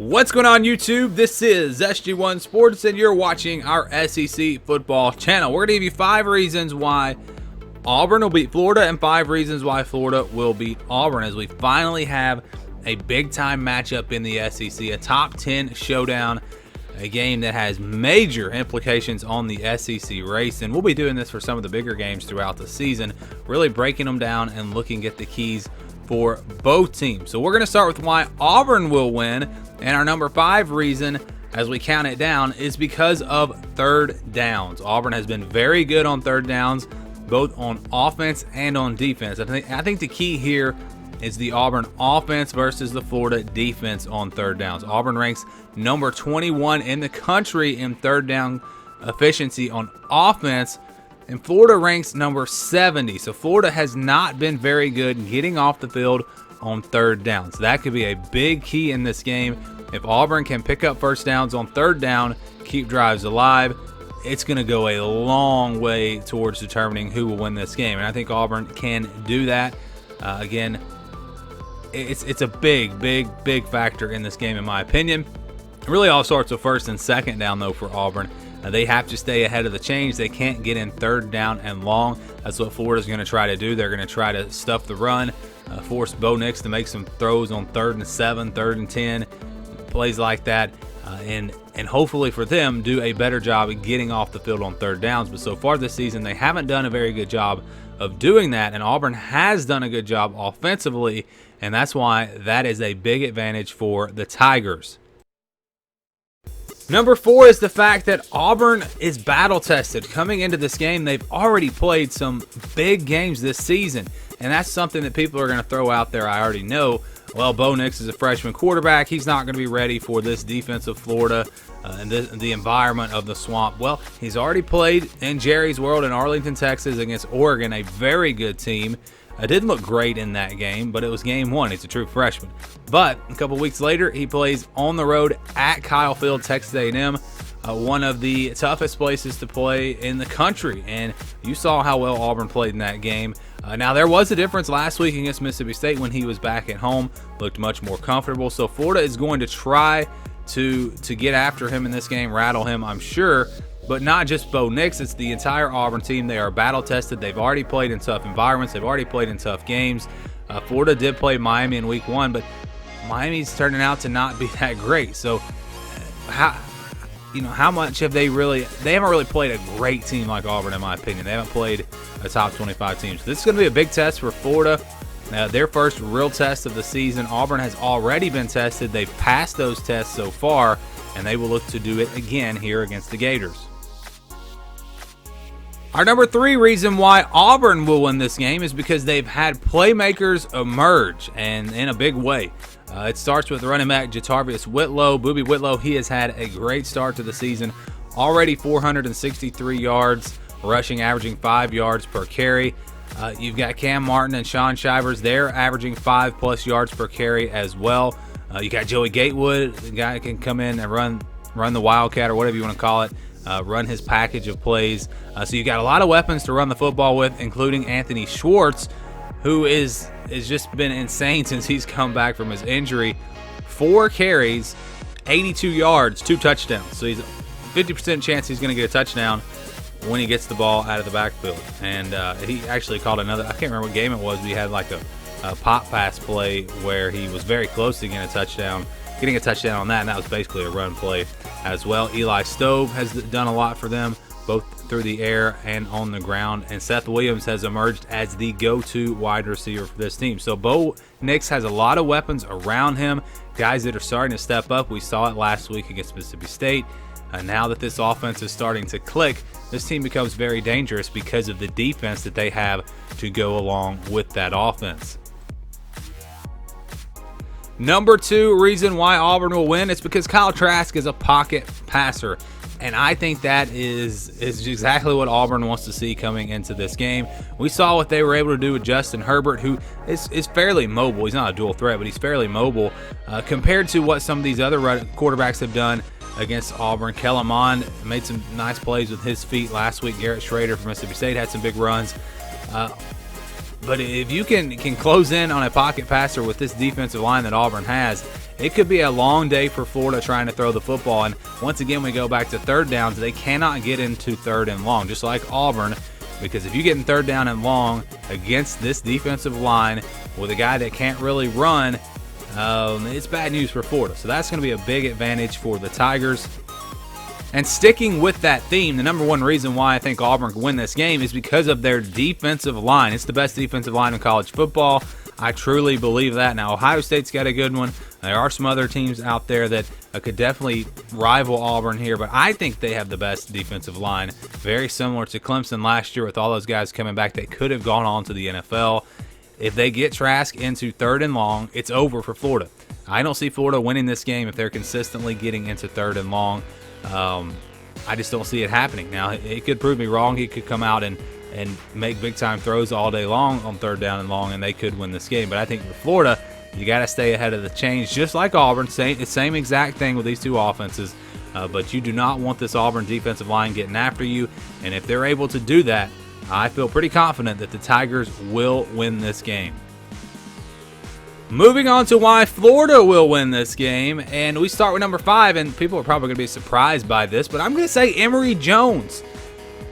What's going on YouTube? This is SG1 Sports and you're watching our SEC football channel. We're going to give you 5 reasons why Auburn will beat Florida and 5 reasons why Florida will beat Auburn as we finally have a big time matchup in the SEC, a top 10 showdown, a game that has major implications on the SEC race. And we'll be doing this for some of the bigger games throughout the season, really breaking them down and looking at the keys for both teams. So we're going to start with why Auburn will win. And our number 5 reason, as we count it down, is because of third downs. Auburn has been very good on third downs, both on offense and on defense. I think the key here is the Auburn offense versus the Florida defense on third downs. Auburn ranks number 21 in the country in third down efficiency on offense, and Florida ranks number 70. So Florida has not been very good getting off the field on third downs. That could be a big key in this game. If Auburn can pick up first downs on third down, keep drives alive, it's going to go a long way towards determining who will win this game. And I think Auburn can do that. Again, it's a big factor in this game in my opinion. Really all sorts of first and second down though for Auburn. They have to stay ahead of the chains. They can't get in third down and long. That's what Florida's going to try to do. They're going to try to stuff the run, force Bo Nix to make some throws on 3rd and 7, 3rd and 10, plays like that, and hopefully for them do a better job of getting off the field on third downs. But so far this season, they haven't done a very good job of doing that, and Auburn has done a good job offensively, and that's why that is a big advantage for the Tigers. Number 4 is the fact that Auburn is battle tested. Coming into this game, they've already played some big games this season, and that's something that people are going to throw out there. I already know. Well, Bo Nix is a freshman quarterback. He's not going to be ready for this defense of Florida and the environment of the swamp. Well, he's already played in Jerry's World in Arlington, Texas against Oregon, a very good team. Didn't look great in that game, but it was game 1. He's a true freshman. But a couple weeks later, he plays on the road at Kyle Field, Texas A&M, one of the toughest places to play in the country. And you saw how well Auburn played in that game. Now, there was a difference last week against Mississippi State when he was back at home. Looked much more comfortable. So Florida is going to try to get after him in this game, rattle him, I'm sure. But not just Bo Nix, it's the entire Auburn team. They are battle tested. They've already played in tough environments. They've already played in tough games. Florida did play Miami in week 1, but Miami's turning out to not be that great. So how much have they haven't really played a great team like Auburn in my opinion. They haven't played a top 25 team. So this is going to be a big test for Florida. Their first real test of the season. Auburn has already been tested. They've passed those tests so far, and they will look to do it again here against the Gators. Our number 3 reason why Auburn will win this game is because they've had playmakers emerge, and in a big way. It starts with running back Jatarvius Whitlow. Boobie Whitlow, he has had a great start to the season. Already 463 yards, rushing, averaging 5 yards per carry. You've got Cam Martin and Sean Shivers. They're averaging 5+ yards per carry as well. You got Joey Gatewood, the guy that can come in and run the Wildcat or whatever you want to call it. Run his package of plays. So you got a lot of weapons to run the football with, including Anthony Schwartz, who has just been insane since he's come back from his injury. 4 carries, 82 yards, 2 touchdowns. So he's a 50% chance he's going to get a touchdown when he gets the ball out of the backfield. And he actually called another, I can't remember what game it was, but he had like a pop pass play where he was very close to getting a touchdown on that, and that was basically a run play as well. Eli Stove has done a lot for them, both through the air and on the ground, and Seth Williams has emerged as the go-to wide receiver for this team. So Bo Nix has a lot of weapons around him, guys that are starting to step up. We saw it last week against Mississippi State. Now that this offense is starting to click, this team becomes very dangerous because of the defense that they have to go along with that offense. Number 2 reason why Auburn will win is because Kyle Trask is a pocket passer. And I think that is exactly what Auburn wants to see coming into this game. We saw what they were able to do with Justin Herbert, who is fairly mobile. He's not a dual threat, but he's fairly mobile compared to what some of these other quarterbacks have done against Auburn. Kellen Mond made some nice plays with his feet last week. Garrett Schrader from Mississippi State had some big runs. But if you can close in on a pocket passer with this defensive line that Auburn has, it could be a long day for Florida trying to throw the football. And once again, we go back to third downs. They cannot get into third and long, just like Auburn, because if you get in third down and long against this defensive line with a guy that can't really run, it's bad news for Florida. So that's going to be a big advantage for the Tigers. And sticking with that theme, the number one reason why I think Auburn can win this game is because of their defensive line. It's the best defensive line in college football. I truly believe that. Now, Ohio State's got a good one. There are some other teams out there that could definitely rival Auburn here, but I think they have the best defensive line. Very similar to Clemson last year with all those guys coming back that could have gone on to the NFL. If they get Trask into third and long, it's over for Florida. I don't see Florida winning this game if they're consistently getting into third and long. I just don't see it happening. Now, it could prove me wrong. He could come out and make big-time throws all day long on third down and long, and they could win this game. But I think for Florida, you got to stay ahead of the chains, just like Auburn. Same exact thing with these two offenses. But you do not want this Auburn defensive line getting after you. And if they're able to do that, I feel pretty confident that the Tigers will win this game. Moving on to why Florida will win this game, and we start with number 5, and people are probably going to be surprised by this, but I'm going to say Emory Jones.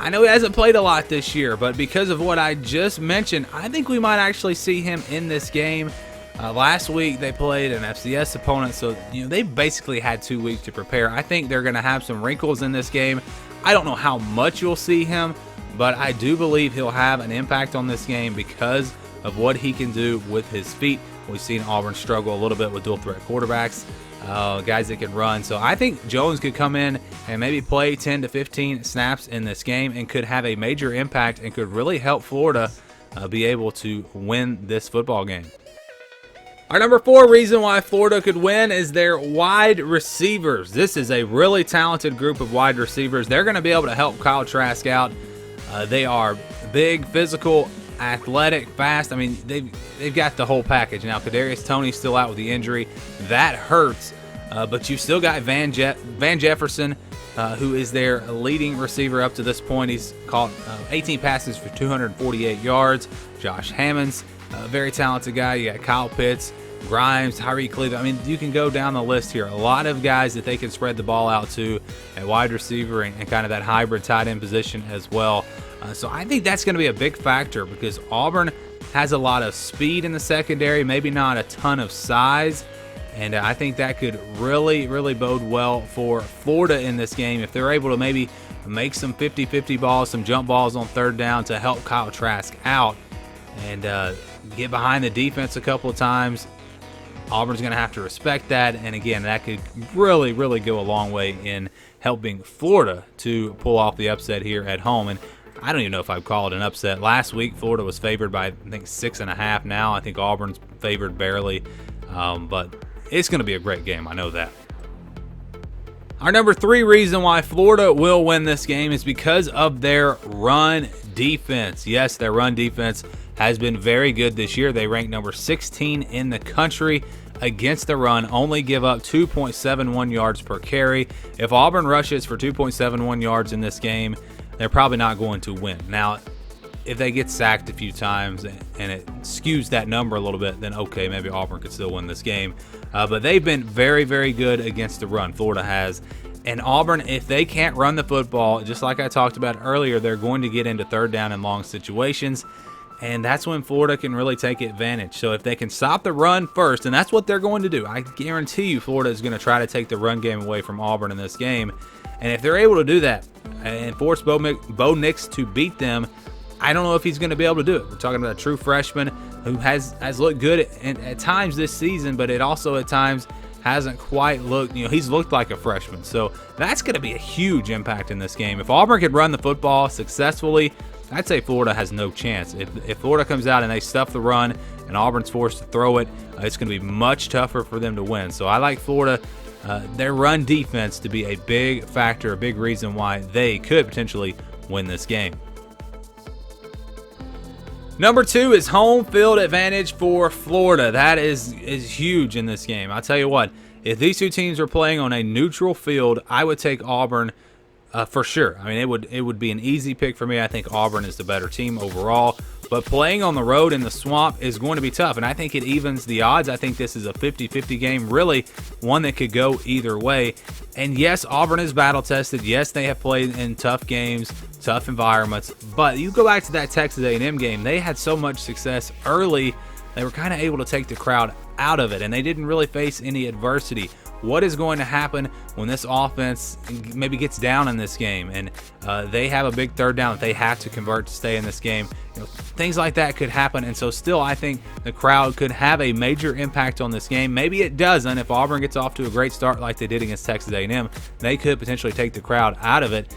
I know he hasn't played a lot this year, but because of what I just mentioned, I think we might actually see him in this game. Last week they played an FCS opponent, so they basically had 2 weeks to prepare. I think they're going to have some wrinkles in this game. I don't know how much you'll see him, but I do believe he'll have an impact on this game because of what he can do with his feet. We've seen Auburn struggle a little bit with dual threat quarterbacks, guys that can run. So I think Jones could come in and maybe play 10 to 15 snaps in this game and could have a major impact and could really help Florida be able to win this football game. Our number 4 reason why Florida could win is their wide receivers. This is a really talented group of wide receivers. They're going to be able to help Kyle Trask out. They are big, physical, athletic, fast. I mean, they've got the whole package. Now, Kadarius Toney's still out with the injury. That hurts, but you've still got Van Jefferson, who is their leading receiver up to this point. He's caught 18 passes for 248 yards. Josh Hammond's a very talented guy. You got Kyle Pitts, Grimes, Tyree Cleveland. I mean, you can go down the list here. A lot of guys that they can spread the ball out to at wide receiver and kind of that hybrid tight end position as well. So I think that's going to be a big factor because Auburn has a lot of speed in the secondary, maybe not a ton of size. And I think that could really, really bode well for Florida in this game if they're able to maybe make some 50-50 balls, some jump balls on third down to help Kyle Trask out and get behind the defense a couple of times. Auburn's going to have to respect that. And again, that could really, really go a long way in helping Florida to pull off the upset here at home. And I don't even know if I'd call it an upset. Last week, Florida was favored by, I think, 6.5. Now I think Auburn's favored barely. But it's going to be a great game. I know that. Our number 3 reason why Florida will win this game is because of their run defense. Yes, their run defense has been very good this year. They rank number 16 in the country against the run, only give up 2.71 yards per carry. If Auburn rushes for 2.71 yards in this game, they're probably not going to win. Now, if they get sacked a few times and it skews that number a little bit, then okay, maybe Auburn could still win this game. But they've been very, very good against the run. Florida has. And Auburn, if they can't run the football, just like I talked about earlier, they're going to get into third down and long situations. And that's when Florida can really take advantage. So if they can stop the run first, and that's what they're going to do, I guarantee you Florida is going to try to take the run game away from Auburn in this game. And if they're able to do that and force Bo Nix to beat them, I don't know if he's going to be able to do it. We're talking about a true freshman who has looked good at times this season, but it also at times hasn't quite looked, he's looked like a freshman. So that's going to be a huge impact in this game. If Auburn can run the football successfully, I'd say Florida has no chance. If Florida comes out and they stuff the run and Auburn's forced to throw it, it's going to be much tougher for them to win. So I like Florida, their run defense, to be a big factor, a big reason why they could potentially win this game. Number 2 is home field advantage for Florida. That is huge in this game. I'll tell you what, if these two teams were playing on a neutral field, I would take Auburn for sure. I mean, it would be an easy pick for me. I think Auburn is the better team overall. But playing on the road in the Swamp is going to be tough, and I think it evens the odds. I think this is a 50-50 game, really one that could go either way. And yes, Auburn is battle-tested. Yes, they have played in tough games, tough environments. But you go back to that Texas A&M game, they had so much success early, they were kind of able to take the crowd out of it, and they didn't really face any adversity. What is going to happen when this offense maybe gets down in this game and they have a big third down that they have to convert to stay in this game? Things like that could happen, and so still I think the crowd could have a major impact on this game. Maybe it doesn't. If Auburn gets off to a great start like they did against Texas A&M, they could potentially take the crowd out of it.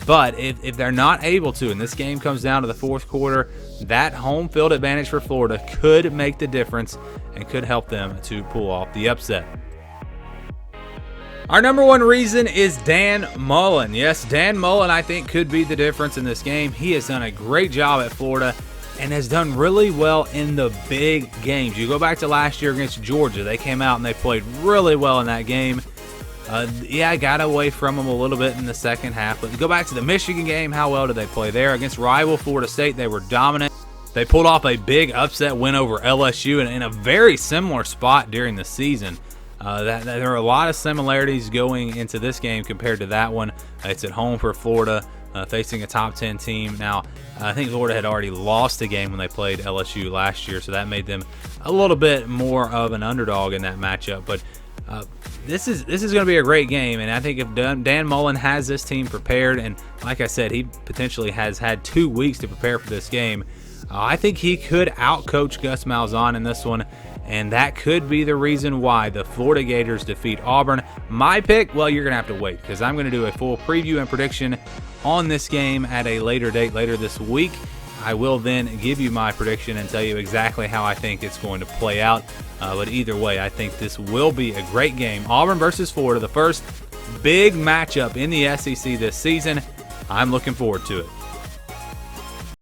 But if they're not able to, and this game comes down to the fourth quarter, that home field advantage for Florida could make the difference and could help them to pull off the upset. Our number one reason is Dan Mullen. Yes, Dan Mullen, I think, could be the difference in this game. He has done a great job at Florida and has done really well in the big games. You go back to last year against Georgia. They came out and they played really well in that game. I got away from them a little bit in the second half. But you go back to the Michigan game, how well did they play there? Against rival Florida State, they were dominant. They pulled off a big upset win over LSU in a very similar spot during the season. There are a lot of similarities going into this game compared to that one. It's at home for Florida, facing a top 10 team. Now, I think Florida had already lost a game when they played LSU last year, so that made them a little bit more of an underdog in that matchup. But this is going to be a great game, and I think if Dan Mullen has this team prepared, and like I said, he potentially has had 2 weeks to prepare for this game, I think he could outcoach Gus Malzahn in this one, and that could be the reason why the Florida Gators defeat Auburn. My pick, well, you're going to have to wait, because I'm going to do a full preview and prediction on this game at a later date later this week. I will then give you my prediction and tell you exactly how I think it's going to play out. But either way, I think this will be a great game. Auburn versus Florida, the first big matchup in the SEC this season. I'm looking forward to it.